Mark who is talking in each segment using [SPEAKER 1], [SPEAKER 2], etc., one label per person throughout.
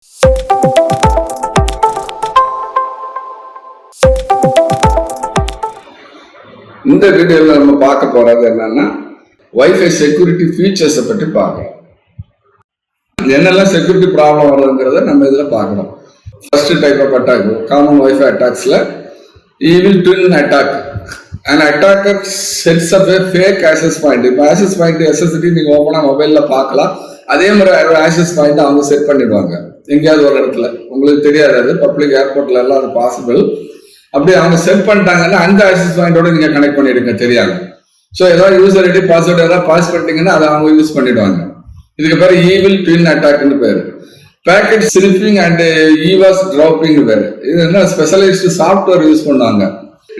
[SPEAKER 1] இந்த வீடியோவில் நம்ம பார்க்க போறது என்னன்னா வைஃபை செக்யூரிட்டி ஃபீச்சர்ஸை பற்றி பார்க்கலாம். என்னெல்லாம் செக்யூரிட்டி ப்ராப்ளம் வருதுங்கிறத நம்ம இதில் பார்க்கணும். First type of attack, common WiFi அட்டாக்ஸில் evil twin attack. And attacker sets up fake access point. இப்போ ஆக்சஸ் பாயிண்ட் எஸ்எஸ்டி நீங்கள் ஓப்பனாக மொபைலில் பார்க்கலாம். அதே மாதிரி ஆக்சஸ் பாயிண்ட் அவங்க செட் பண்ணிடுவாங்க எங்கேயாவது ஒரு இடத்துல. உங்களுக்கு தெரியாது, அது பப்ளிக் ஏர்போர்ட்ல எல்லாம் அது பாசிபிள். அப்படி அவங்க செட் பண்ணிட்டாங்கன்னா அந்த ஆக்சஸ் பாயிண்டோட நீங்க கனெக்ட் பண்ணிடுங்க தெரியாது. ஸோ ஏதாவது யூசர் ஐடி பாஸ்வேர்டு ஏதாவது பாஸ் பண்ணிட்டீங்கன்னா அதை அவங்க யூஸ் பண்ணிடுவாங்க. இதுக்கு பேர் ஈவில் ட்வின் அட்டாக்னு பேரு. பேக்கெட் ஸ்னிஃபிங் அண்ட் ஈவாஸ் டிராப்பிங் பேரு. இது என்ன ஸ்பெஷலைஸ்டு சாஃப்ட்வேர் யூஸ் பண்ணுவாங்க.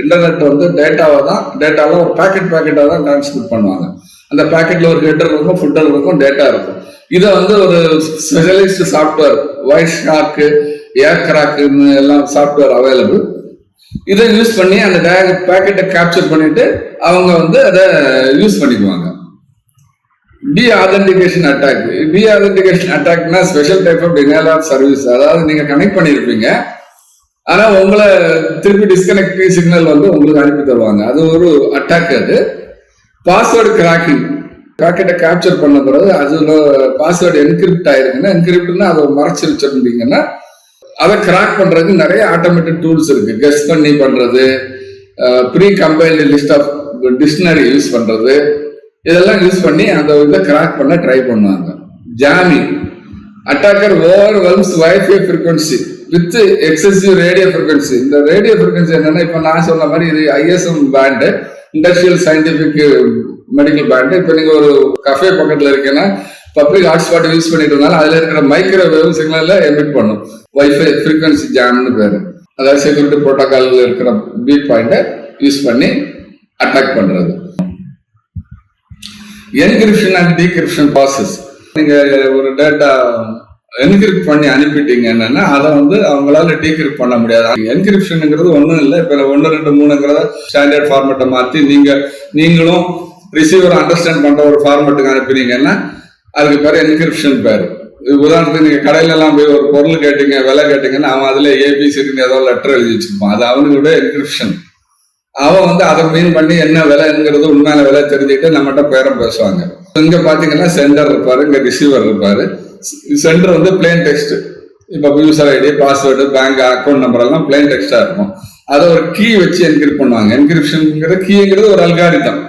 [SPEAKER 1] இன்டர்நெட் வந்து டேட்டாவை ஒரு பேக்கெட்டாக தான் டிரான்ஸ்மிட் பண்ணுவாங்க. அந்த பேக்கெட்ல ஒரு ஹெட்டர் இருக்கும், ஃபுட்டர் இருக்கும், டேட்டா இருக்கும். இதை வந்து ஒரு ஸ்பெஷலைஸ்டு சாஃப்ட்வேர், வாய்ஸ் ஷார்க்கு, ஏர் கிராக்குன்னு எல்லாம் சாஃப்ட்வேர் அவைலபிள். இதை யூஸ் பண்ணி அந்த பேக்கெட்டை கேப்சர் பண்ணிட்டு அவங்க வந்து அதை யூஸ் பண்ணிக்குவாங்க. Deauthentication attack. டீஆதென்டிகேஷன் அட்டாக்னா special type of denial of service. அதாவது நீங்க கனெக்ட் பண்ணியிருப்பீங்க, ஆனா உங்களை திருப்பி டிஸ்கனெக்டிங் சிக்னல் வந்து உங்களுக்கு அனுப்பி தருவாங்க. அது ஒரு அட்டாக். அது பாஸ்வேர்டு கிராக்கிங். பேக்கெட்டை கேப்சர் பண்ண பிறகு அதுல பாஸ்வேர்டு என்கிரிப்ட் ஆயிருக்குன்னா, என்கிரிப்ட்னா அதை மறைச்சு வச்சிருந்தீங்கன்னா அதை கிராக் பண்றதுக்கு நிறைய ஆட்டோமேட்டிக் டூல்ஸ் இருக்கு. கெஸ் பண்ணி பண்றது, pre compiled list of dictionary use பண்றது, இதெல்லாம் யூஸ் பண்ணி அந்த இதை கிராக் பண்ண ட்ரை பண்ணுவாங்க. Jamming. Attacker overwhelms WiFi frequency with excessive radio frequency. இந்த ரேடியோ ஃப்ரீக்வன்சி என்னன்னா, இப்போ நான் சொன்ன மாதிரி இது ISM band, industrial scientific medical band. இப்போ நீங்க ஒரு கஃபே பக்கத்துல இருக்கீங்கன்னா பப்ளிக் ஹாட்ஸ்பாட் யூஸ் பண்ணிட்டு இருந்தாலும் அதுல இருக்கிற மைக்ரோவேவ் சிக்னல்ல எமிட் பண்ணும். வைஃபை ஃப்ரீக்வன்சி ஜாம்னு பேரு. அதாவது செக்யூரிட்டி புரோட்டோகால் இருக்கிற பீட் பாயிண்ட யூஸ் பண்ணி அட்டாக் பண்றது. Encryption and decryption process. நீங்க ஒரு டேட்டா என்கிரிப்ட் பண்ணி அனுப்பிட்டீங்கன்னா அதை வந்து அவங்களால டீகிரிப்ட் பண்ண முடியாது. என்கிரிப்ஷனுங்கிறது ஒன்றும் இல்லை. இப்போ 1, 2, 3ங்கிறத ஸ்டாண்டர்ட் ஃபார்மேட்டை மாற்றி நீங்களும் ரிசீவர் அண்டர்ஸ்டாண்ட் பண்ற ஒரு ஃபார்மேட்டுக்கு அனுப்பினீங்கன்னா அதுக்கு பேர் என்கிரிப்ஷன் பேர். உதாரணத்துக்கு நீங்க கடையில எல்லாம் போய் ஒரு பொருள் கேட்டீங்க, விலை கேட்டீங்கன்னா அவன் அதுல ஏபிசின்னு ஏதோ லெட்டர் எழுதி வச்சிருப்பான். அது அவனுக்கு என்கிரிப்ஷன். அவன் வந்து அதை மீன் பண்ணி என்ன விலைங்கிறது உண்மையான விலை தெரிஞ்சுக்கிட்டு நம்மகிட்ட பேரம் பேசுவாங்க. இங்க பாத்தீங்கன்னா சென்டர் இருப்பாரு, இங்க ரிசீவர் இருப்பாரு. சென்டர் வந்து பிளேன் டெக்ஸ்ட். இப்ப user ID, password, bank account number எல்லாம் பிளேன் டெக்ஸ்டா இருக்கும். அதை ஒரு கீ வச்சு என்கிரிப்ட் பண்ணுவாங்க. என்கிரிப்ஷன் கீங்கிறது ஒரு அல்காரிதம்.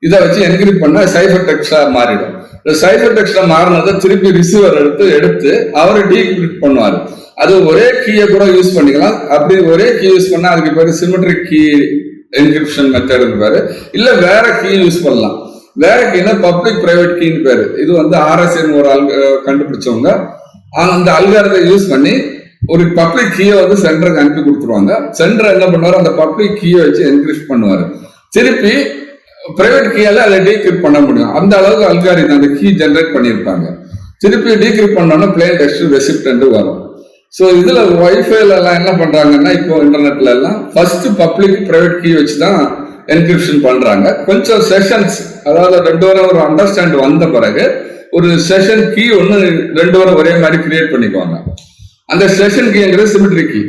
[SPEAKER 1] இதை வச்சு என்கிரிப்ட் பண்ணா சைஃபர் டெக்ஸ்டா மாறிடும். சைஃபர் டெக்ஸ்டா மாறினதை திருப்பி ரிசீவர் எடுத்து அவரை டீகிரிப்ட் பண்ணுவாரு. அது ஒரே கீயை கூட யூஸ் பண்ணிக்கலாம். அப்படி ஒரே கீ யூஸ் பண்ணா அதுக்கு பேரு சிமெட்ரிக் கீ என்கிரிப்ஷன் மெத்தட் பேரு. இல்ல வேற கீ யூஸ் பண்ணலாம். வேற கீனா பப்ளிக் பிரைவேட் கீன்னு பேரு. இது வந்து RSN ஒரு கண்டுபிடிச்சவங்க அந்த அல்காரிதத்தை யூஸ் பண்ணி ஒரு பப்ளிக் கீயை வந்து சென்டருக்கு அனுப்பி கொடுத்துருவாங்க. சென்டர் என்ன பண்ணுவாரு, அந்த பப்ளிக் கீயை வச்சு என்கிரிப்ட் பண்ணுவாரு. திருப்பி பிரைவேட் கீயால அதை டீகிரிப்ட் பண்ண முடியும். அந்த அளவுக்கு அல்காரிதம் அந்த கீ ஜென்ரேட் பண்ணியிருப்பாங்க. திருப்பி டீகிரிப்ட் பண்ணோம்னா பிளேன் டெக்ஸ்ட் ரெசிப்ட் வரும். ஸோ இதுல வைஃபைல எல்லாம் என்ன பண்றாங்கன்னா, இப்போ இன்டர்நெட்ல எல்லாம் ஃபர்ஸ்ட் பப்ளிக் பிரைவேட் கீ வச்சுதான் என்கிரிப்ஷன் பண்றாங்க. கொஞ்சம் செஷன்ஸ், அதாவது 2 பேரும் ஒரு அண்டர்ஸ்டாண்ட் வந்த பிறகு ஒரு செஷன் கீ ஒன்று 2 பேரும் ஒரே மாதிரி கிரியேட் பண்ணிக்குவாங்க. அந்த செஷன் கீங்கிறது சிமெட்ரிக் கீ.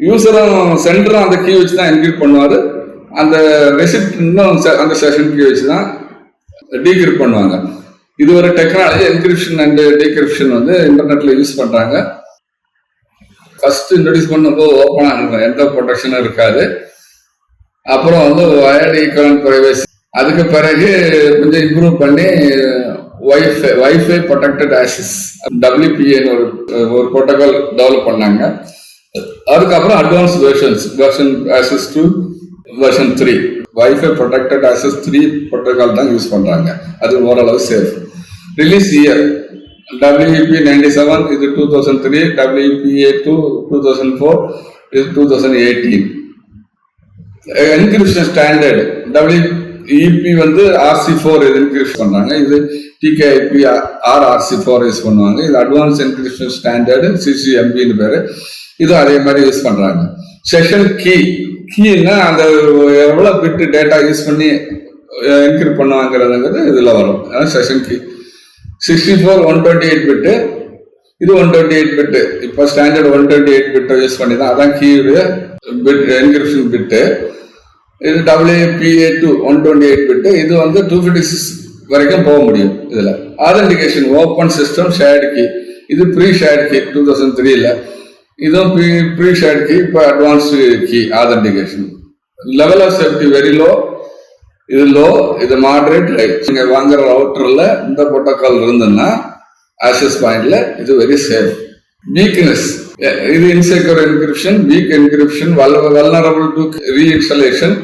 [SPEAKER 1] யூசரும் சென்டரும் அந்த கீ வச்சுதான் என்கிரிப்ட் பண்ணுவாரு. அந்த ரெசிப்ட் அந்த செஷன் கீ வச்சுதான் டீகிரிப்ட் பண்ணுவாங்க. இது ஒரு டெக்னாலஜி. என்கிரிப்ஷன் அண்ட் டீகிரிப்ஷன் வந்து இன்டர்நெட்ல யூஸ் பண்றாங்க. ஃபர்ஸ்ட் இன்ட்ரோடியூஸ் பண்ணும்போது ஓப்பனா இருக்கும், எந்த ப்ரொடெக்ஷனும் இருக்காது. அப்புறம் வந்து வயர்டு ஈக்குவலன்ட் பிரைவசி. அதுக்கு பிறகு கொஞ்சம் இம்ப்ரூவ் பண்ணி வைஃபை ப்ரொடெக்டட் ஆக்சஸ் WPAன்னு ஒரு ப்ரோட்டோகால் டெவலப் பண்ணாங்க. அதுக்கப்புறம் advance version access 2 version 3 wifi protected access 3 protocol தான் யூஸ் பண்றாங்க. அது ஓரளவு சேஃப். ரிலீஸ் இயர் WEP 97, இது 2003. WPA2 2004, இது 2018. என்கிரிப்ஷன் ஸ்டாண்டர்ட் WEP வந்து RC4 என்கிரிப்ஷன் பண்றாங்க. இது TKIP RC4 யூஸ் பண்ணுவாங்க. இது அட்வான்ஸ் என்கிரிப்ஷன் ஸ்டாண்டர்டு CCMPன்னு பேரு. இது அதே மாதிரி யூஸ் பண்றாங்க. செஷன் கீன்னா அந்த எவ்வளவு பிட் டேட்டா யூஸ் பண்ணி என்கிரிப்ட் பண்ணுவாங்கிறதுங்கிறது இதுல வரும். செஷன் கீ 64 128 பிட்டு இது 128 பிட். இப்போ ஸ்டாண்டர்ட் 128 பிட் யூஸ் பண்ணி தான், அதான் கீ பிட் என்கிரிப்ஷன் பிட்டு. இது WPA2 128 பிட். இது வந்து 256 வரைக்கும் போக முடியும். இதுல authentication open system shared key. இது ப்ரீ ஷேர்டு கீ 2003ல. இதுவும் ப்ரீ ஷேர்டு கீ, இப்போ advanced key authentication. Level of safety very low. இது லோ, இது மாடரேட், ஹை. நீங்க வாங்குற ரவுட்டர்ல இந்த புரோட்டோகால் இருந்ததுன்னா ஆக்சஸ் பாயிண்ட்ல இது வெரி சேஃப். வீக்னஸ், இது insecure encryption, weak encryption, vulnerable to reinstallation,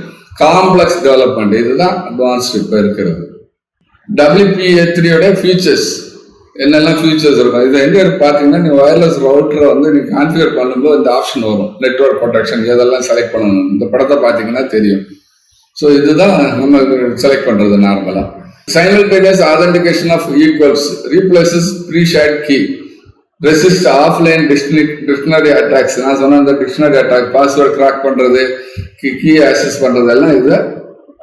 [SPEAKER 1] complex development. இதுதான் அட்வான்ஸ்ட் இப்போ இருக்கிறது. WPA3 ஃபீச்சர்ஸ் என்னெல்லாம் ஃபீச்சர்ஸ் இருக்கும், இது எங்க பார்த்தீங்கன்னா, நீ வயர்லெஸ் ரவுட்டரை வந்து நீ கான்ஃபிகர் பண்ணும்போது இந்த ஆப்ஷன் வரும், நெட்வொர்க் ப்ரொடெக்ஷன் இதெல்லாம் செலக்ட் பண்ணணும். இந்த படத்தை பார்த்தீங்கன்னா தெரியும். ஸோ இதுதான் நம்ம செலக்ட் பண்றது நார்மலா. Simultaneous authentication of equals replaces pre shared key, resist offline dictionary attacks. நான் சொன்ன அந்த டிக்ஷனரி அட்டாக், பாஸ்வேர்டு கிராக் பண்றது, கீ ஆக்சஸ் பண்றது எல்லாம் இதை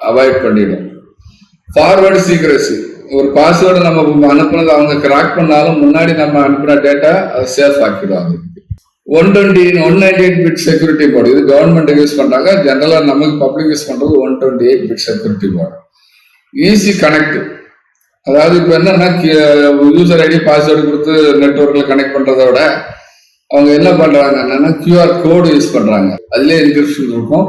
[SPEAKER 1] அவாய்ட் பண்ணிடும். ஃபார்வர்டு சீக்ரெசி, ஒரு பாஸ்வேர்டு நம்ம அனுப்புனது அவங்க கிராக் பண்ணாலும் முன்னாடி நம்ம அனுப்பின டேட்டா அதை சேஃப் ஆக்கிடுவாங்க. 128 பிட் செக்யூரிட்டி மோட், இது கவர்மெண்ட் யூஸ் பண்றாங்க. ஜெனரலா நமக்கு பப்ளிக் யூஸ் பண்றது 128 bit security mode. Easy connect, அதாவது இப்போ என்னன்னா யூசர் ஐடி பாஸ்வேர்டு கொடுத்து நெட்வொர்க்ல கனெக்ட் பண்றதை விட அவங்க என்ன பண்றாங்க என்னன்னா QR கோடு யூஸ் பண்றாங்க. அதுலேயே என்கிரிப்ஷன் இருக்கும்.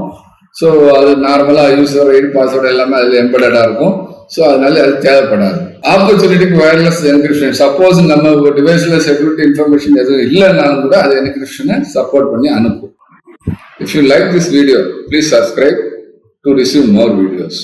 [SPEAKER 1] ஸோ அது நார்மலா யூசர் ஐடி பாஸ்வேர்டு எல்லாமே அதுல எம்பெடடா இருக்கும். ஸோ அதனால அது தேவைப்படாது. ஆப்பர்ச்சுனிட்டிக்கு வயர்லெஸ் என்கிரிப்ஷன், சப்போஸ் நம்ம டிவைஸ்ல செக்யூரிட்டி இன்ஃபர்மேஷன் எதுவும் இல்லைன்னாலும் கூட அது என்கிரிப்ஷனை சப்போர்ட் பண்ணி அனுப்பும். If you like this video, please subscribe to receive more videos.